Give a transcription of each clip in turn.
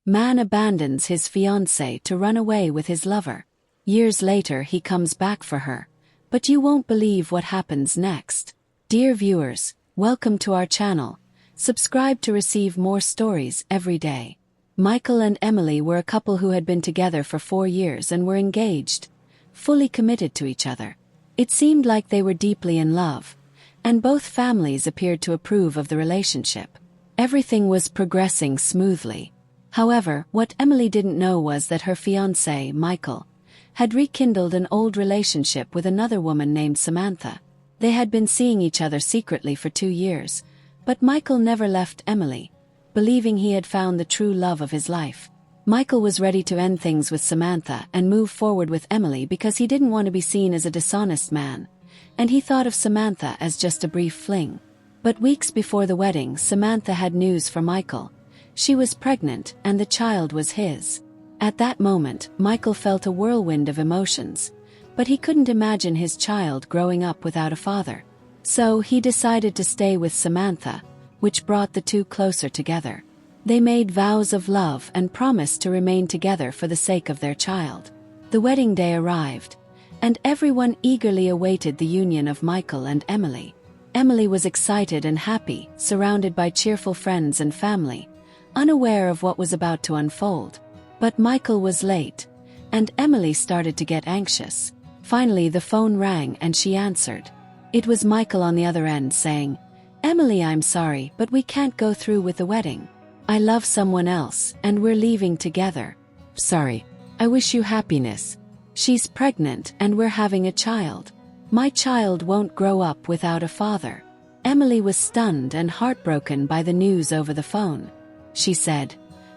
Man abandons his fiancée to run away with his lover. Years later he comes back for her, but you won't believe what happens next. Dear viewers, welcome to our channel. Subscribe to receive more stories every day. Michael and Emily were a couple who had been together for 4 years and were engaged, fully committed to each other. It seemed like they were deeply in love, and both families appeared to approve of the relationship. Everything was progressing smoothly. However, what Emily didn't know was that her fiancé, Michael, had rekindled an old relationship with another woman named Samantha. They had been seeing each other secretly for 2 years, but Michael never left Emily, believing he had found the true love of his life. Michael was ready to end things with Samantha and move forward with Emily because he didn't want to be seen as a dishonest man, and he thought of Samantha as just a brief fling. But weeks before the wedding, Samantha had news for Michael. She was pregnant, and the child was his. At that moment, Michael felt a whirlwind of emotions, but he couldn't imagine his child growing up without a father. So he decided to stay with Samantha, which brought the two closer together. They made vows of love and promised to remain together for the sake of their child. The wedding day arrived, and everyone eagerly awaited the union of Michael and Emily. Emily was excited and happy, surrounded by cheerful friends and family, unaware of what was about to unfold. But Michael was late, and Emily started to get anxious. Finally, the phone rang and she answered. It was Michael on the other end saying, "Emily, I'm sorry, but we can't go through with the wedding. I love someone else, and we're leaving together. Sorry. I wish you happiness. She's pregnant and we're having a child. My child won't grow up without a father." Emily was stunned and heartbroken by the news over the phone. She said,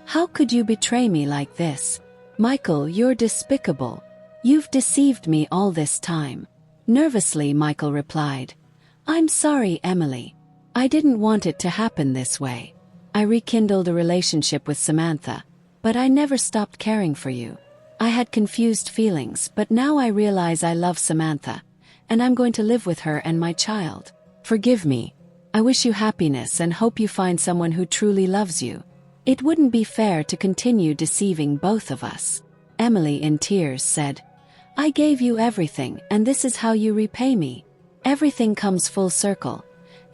"How could you betray me like this? Michael, you're despicable. You've deceived me all this time." Nervously, Michael replied, "I'm sorry, Emily. I didn't want it to happen this way. I rekindled a relationship with Samantha, but I never stopped caring for you. I had confused feelings, but now I realize I love Samantha, and I'm going to live with her and my child. Forgive me. I wish you happiness and hope you find someone who truly loves you. It wouldn't be fair to continue deceiving both of us." Emily, in tears, said, "I gave you everything, and this is how you repay me. Everything comes full circle,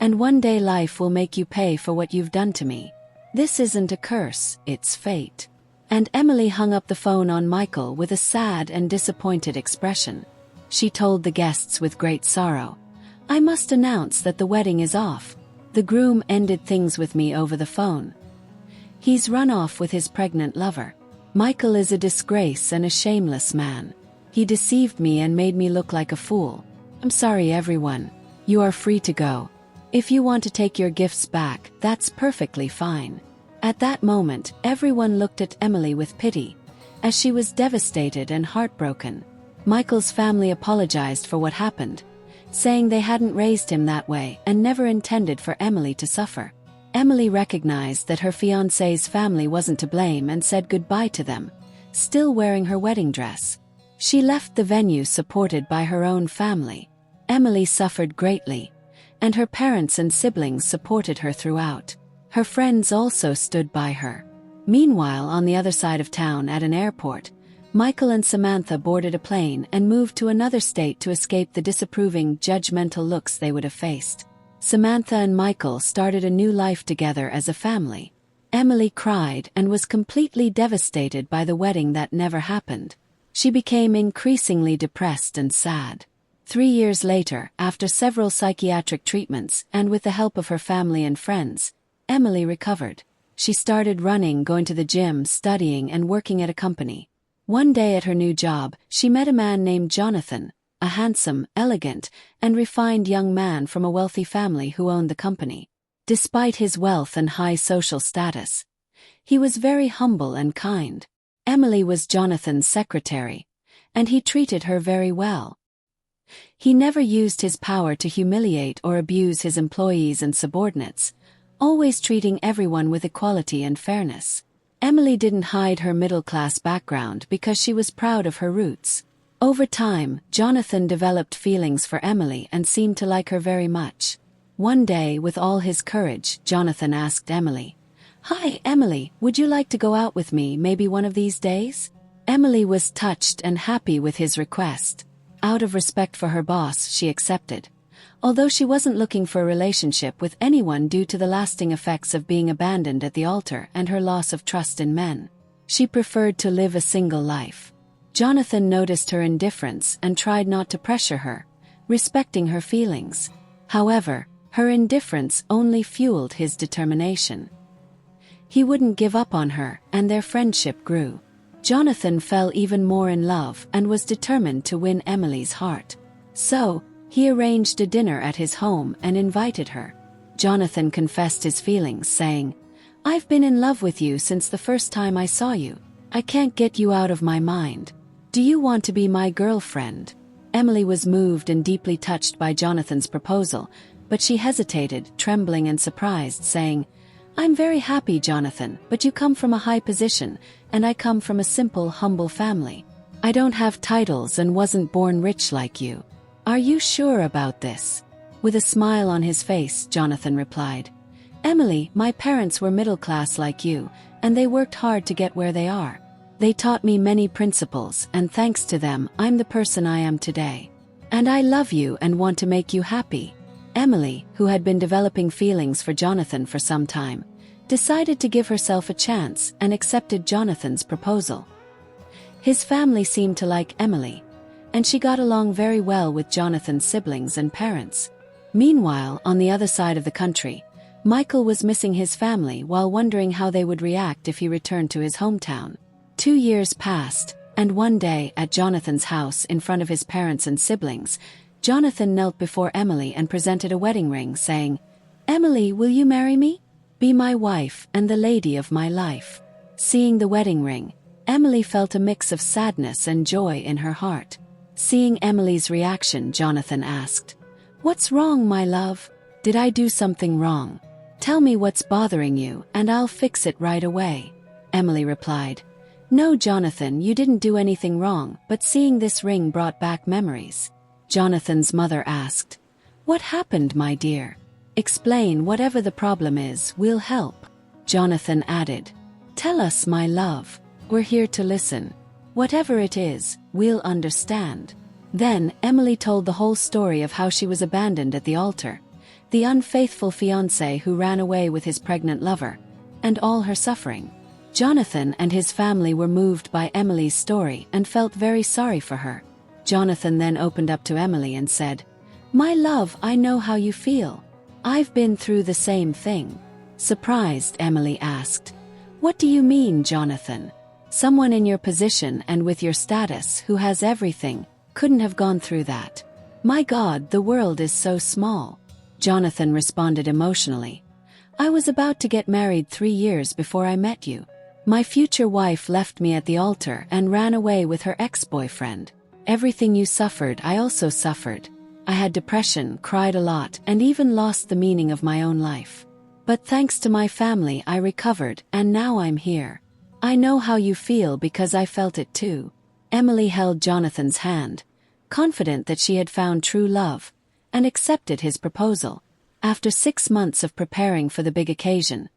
and one day life will make you pay for what you've done to me. This isn't a curse, it's fate." And Emily hung up the phone on Michael with a sad and disappointed expression. She told the guests with great sorrow, "I must announce that the wedding is off. The groom ended things with me over the phone. He's run off with his pregnant lover. Michael is a disgrace and a shameless man. He deceived me and made me look like a fool. I'm sorry, everyone. You are free to go. If you want to take your gifts back, that's perfectly fine." At that moment, everyone looked at Emily with pity, as she was devastated and heartbroken. Michael's family apologized for what happened, saying they hadn't raised him that way and never intended for Emily to suffer. Emily recognized that her fiancé's family wasn't to blame and said goodbye to them, still wearing her wedding dress. She left the venue supported by her own family. Emily suffered greatly, and her parents and siblings supported her throughout. Her friends also stood by her. Meanwhile, on the other side of town at an airport, Michael and Samantha boarded a plane and moved to another state to escape the disapproving, judgmental looks they would have faced. Samantha and Michael started a new life together as a family. Emily cried and was completely devastated by the wedding that never happened. She became increasingly depressed and sad. 3 years later, after several psychiatric treatments and with the help of her family and friends, Emily recovered. She started running, going to the gym, studying, and working at a company. One day at her new job, she met a man named Jonathan, a handsome, elegant, and refined young man from a wealthy family who owned the company. Despite his wealth and high social status, he was very humble and kind. Emily was Jonathan's secretary, and he treated her very well. He never used his power to humiliate or abuse his employees and subordinates, always treating everyone with equality and fairness. Emily didn't hide her middle-class background because she was proud of her roots. Over time, Jonathan developed feelings for Emily and seemed to like her very much. One day, with all his courage, Jonathan asked Emily, "Hi, Emily, would you like to go out with me maybe one of these days?" Emily was touched and happy with his request. Out of respect for her boss, she accepted. Although she wasn't looking for a relationship with anyone due to the lasting effects of being abandoned at the altar and her loss of trust in men, she preferred to live a single life. Jonathan noticed her indifference and tried not to pressure her, respecting her feelings. However, her indifference only fueled his determination. He wouldn't give up on her, and their friendship grew. Jonathan fell even more in love and was determined to win Emily's heart. So, he arranged a dinner at his home and invited her. Jonathan confessed his feelings, saying, "I've been in love with you since the first time I saw you. I can't get you out of my mind. Do you want to be my girlfriend?" Emily was moved and deeply touched by Jonathan's proposal, but she hesitated, trembling and surprised, saying, "I'm very happy, Jonathan, but you come from a high position, and I come from a simple, humble family. I don't have titles and wasn't born rich like you. Are you sure about this?" With a smile on his face, Jonathan replied, "Emily, my parents were middle class like you, and they worked hard to get where they are. They taught me many principles, and thanks to them, I'm the person I am today. And I love you and want to make you happy." Emily, who had been developing feelings for Jonathan for some time, decided to give herself a chance and accepted Jonathan's proposal. His family seemed to like Emily, and she got along very well with Jonathan's siblings and parents. Meanwhile, on the other side of the country, Michael was missing his family while wondering how they would react if he returned to his hometown. 2 years passed, and one day at Jonathan's house in front of his parents and siblings, Jonathan knelt before Emily and presented a wedding ring, saying, "Emily, will you marry me? Be my wife and the lady of my life." Seeing the wedding ring, Emily felt a mix of sadness and joy in her heart. Seeing Emily's reaction, Jonathan asked, "What's wrong, my love? Did I do something wrong? Tell me what's bothering you and I'll fix it right away." Emily replied, "No, Jonathan, you didn't do anything wrong, but seeing this ring brought back memories." Jonathan's mother asked, "What happened, my dear? Explain. Whatever the problem is, we'll help." Jonathan added, "Tell us, my love. We're here to listen. Whatever it is, we'll understand." Then, Emily told the whole story of how she was abandoned at the altar, the unfaithful fiancé who ran away with his pregnant lover, and all her suffering. Jonathan and his family were moved by Emily's story and felt very sorry for her. Jonathan then opened up to Emily and said, "My love, I know how you feel. I've been through the same thing." Surprised, Emily asked, "What do you mean, Jonathan? Someone in your position and with your status who has everything couldn't have gone through that. My God, the world is so small." Jonathan responded emotionally, "I was about to get married 3 years before I met you. My future wife left me at the altar and ran away with her ex-boyfriend. Everything you suffered, I also suffered. I had depression, cried a lot, and even lost the meaning of my own life. But thanks to my family, I recovered, and now I'm here. I know how you feel because I felt it too." Emily held Jonathan's hand, confident that she had found true love, and accepted his proposal. After 6 months of preparing for the big occasion,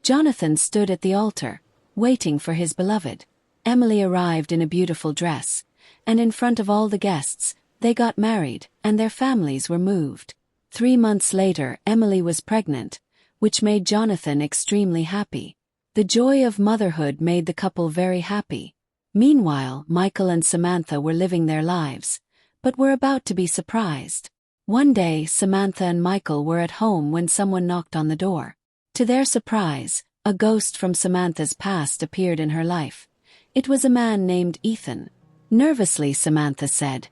Jonathan stood at the altar, waiting for his beloved. Emily arrived in a beautiful dress, and in front of all the guests, they got married, and their families were moved. 3 months later, Emily was pregnant, which made Jonathan extremely happy. The joy of motherhood made the couple very happy. Meanwhile, Michael and Samantha were living their lives, but were about to be surprised. One day, Samantha and Michael were at home when someone knocked on the door. To their surprise, a ghost from Samantha's past appeared in her life. It was a man named Ethan. Nervously, Samantha said,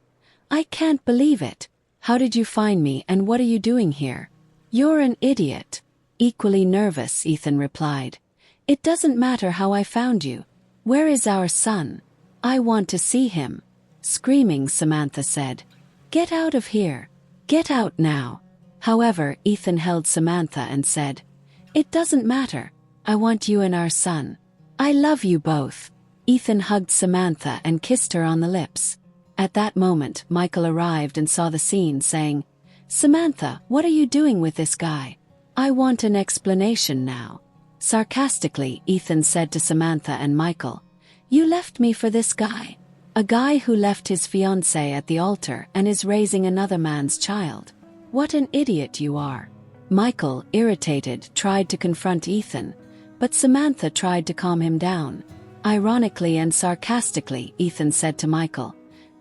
"I can't believe it. How did you find me and what are you doing here?" "You're an idiot." Equally nervous, Ethan replied, "It doesn't matter how I found you. Where is our son? I want to see him." Screaming, Samantha said, "Get out of here. Get out now." However, Ethan held Samantha and said, "It doesn't matter. I want you and our son. I love you both." Ethan hugged Samantha and kissed her on the lips. At that moment, Michael arrived and saw the scene, saying, "Samantha, what are you doing with this guy? I want an explanation now." Sarcastically, Ethan said to Samantha and Michael, "You left me for this guy. A guy who left his fiancée at the altar and is raising another man's child. What an idiot you are." Michael, irritated, tried to confront Ethan, but Samantha tried to calm him down. Ironically and sarcastically, Ethan said to Michael,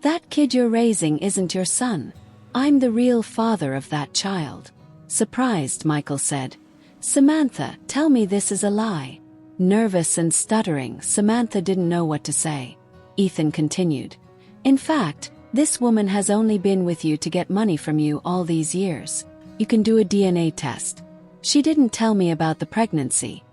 "That kid you're raising isn't your son. I'm the real father of that child." Surprised, Michael said, "Samantha, tell me this is a lie." Nervous and stuttering, Samantha didn't know what to say. Ethan continued, "In fact, this woman has only been with you to get money from you all these years. You can do a DNA test. She didn't tell me about the pregnancy.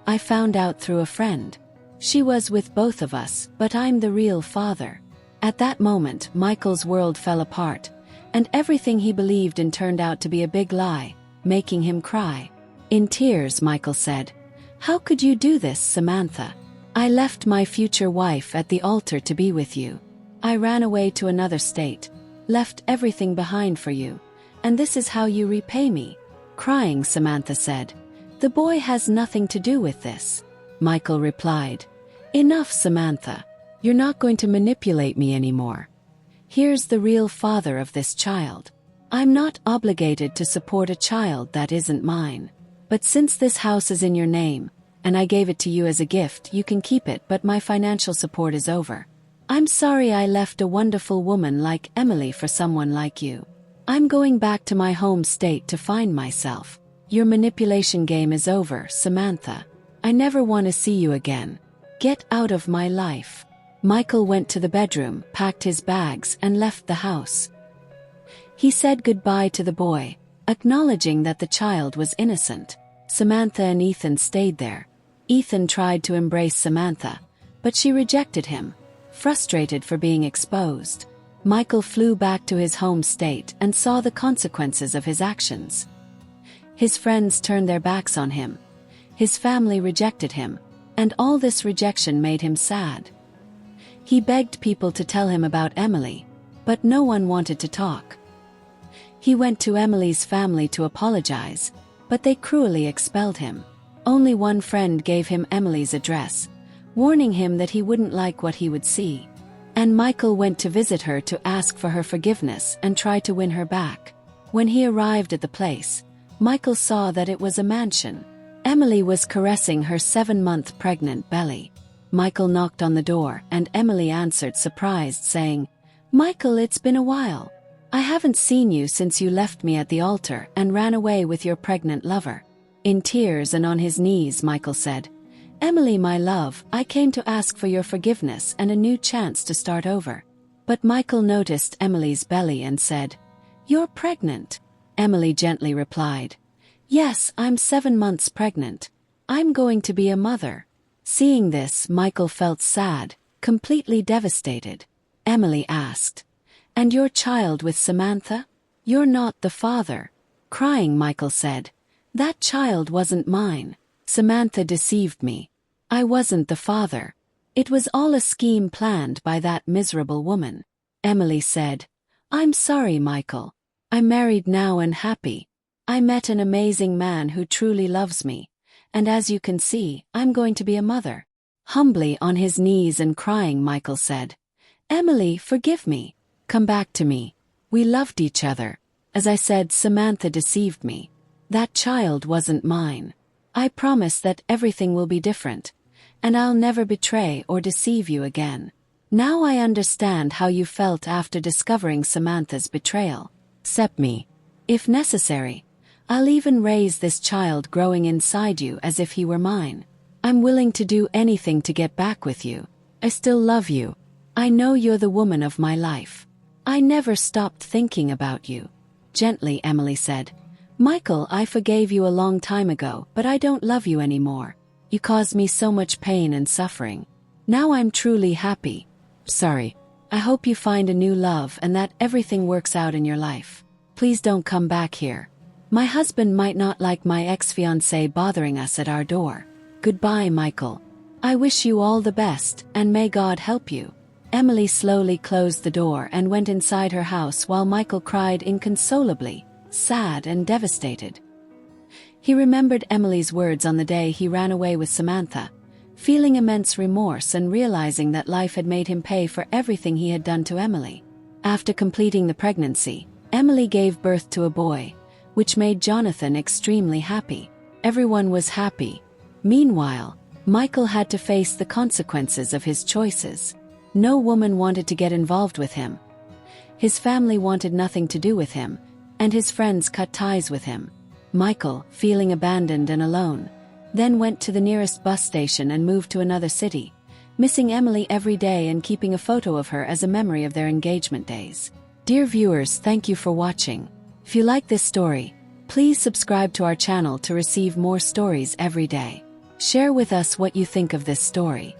I found out through a friend. She was with both of us, but I'm the real father." At that moment, Michael's world fell apart, and everything he believed in turned out to be a big lie, making him cry. In tears, Michael said, "How could you do this, Samantha? I left my future wife at the altar to be with you. I ran away to another state, left everything behind for you, and this is how you repay me." Crying, Samantha said, "The boy has nothing to do with this." Michael replied, "Enough, Samantha. You're not going to manipulate me anymore. Here's the real father of this child. I'm not obligated to support a child that isn't mine. But since this house is in your name, and I gave it to you as a gift, you can keep it, but my financial support is over. I'm sorry I left a wonderful woman like Emily for someone like you. I'm going back to my home state to find myself. Your manipulation game is over, Samantha. I never want to see you again. Get out of my life." Michael went to the bedroom, packed his bags, and left the house. He said goodbye to the boy, acknowledging that the child was innocent. Samantha and Ethan stayed there. Ethan tried to embrace Samantha, but she rejected him, frustrated for being exposed. Michael flew back to his home state and saw the consequences of his actions. His friends turned their backs on him. His family rejected him, and all this rejection made him sad. He begged people to tell him about Emily, but no one wanted to talk. He went to Emily's family to apologize, but they cruelly expelled him. Only one friend gave him Emily's address, warning him that he wouldn't like what he would see. And Michael went to visit her to ask for her forgiveness and try to win her back. When he arrived at the place, Michael saw that it was a mansion. Emily was caressing her 7-month pregnant belly. Michael knocked on the door and Emily answered, surprised, saying, "Michael, it's been a while. I haven't seen you since you left me at the altar and ran away with your pregnant lover." In tears and on his knees, Michael said, "Emily, my love, I came to ask for your forgiveness and a new chance to start over." But Michael noticed Emily's belly and said, "You're pregnant." Emily gently replied, "Yes, I'm 7 months pregnant. I'm going to be a mother." Seeing this, Michael felt sad, completely devastated. Emily asked, "And your child with Samantha? You're not the father." Crying, Michael said, "That child wasn't mine. Samantha deceived me. I wasn't the father. It was all a scheme planned by that miserable woman." Emily said, "I'm sorry, Michael. I'm married now and happy. I met an amazing man who truly loves me, and as you can see, I'm going to be a mother." Humbly on his knees and crying, Michael said, "Emily, forgive me. Come back to me. We loved each other. As I said, Samantha deceived me. That child wasn't mine. I promise that everything will be different, and I'll never betray or deceive you again. Now I understand how you felt after discovering Samantha's betrayal. Accept me. If necessary, I'll even raise this child growing inside you as if he were mine. I'm willing to do anything to get back with you. I still love you. I know you're the woman of my life. I never stopped thinking about you." Gently, Emily said, "Michael, I forgave you a long time ago, but I don't love you anymore. You caused me so much pain and suffering. Now I'm truly happy. Sorry. I hope you find a new love and that everything works out in your life. Please don't come back here. My husband might not like my ex-fiancée bothering us at our door. Goodbye, Michael. I wish you all the best, and may God help you." Emily slowly closed the door and went inside her house while Michael cried inconsolably, sad and devastated. He remembered Emily's words on the day he ran away with Samantha, feeling immense remorse and realizing that life had made him pay for everything he had done to Emily. After completing the pregnancy, Emily gave birth to a boy, which made Jonathan extremely happy. Everyone was happy. Meanwhile, Michael had to face the consequences of his choices. No woman wanted to get involved with him. His family wanted nothing to do with him, and his friends cut ties with him. Michael, feeling abandoned and alone, then went to the nearest bus station and moved to another city, missing Emily every day and keeping a photo of her as a memory of their engagement days. Dear viewers, thank you for watching. If you like this story, please subscribe to our channel to receive more stories every day. Share with us what you think of this story.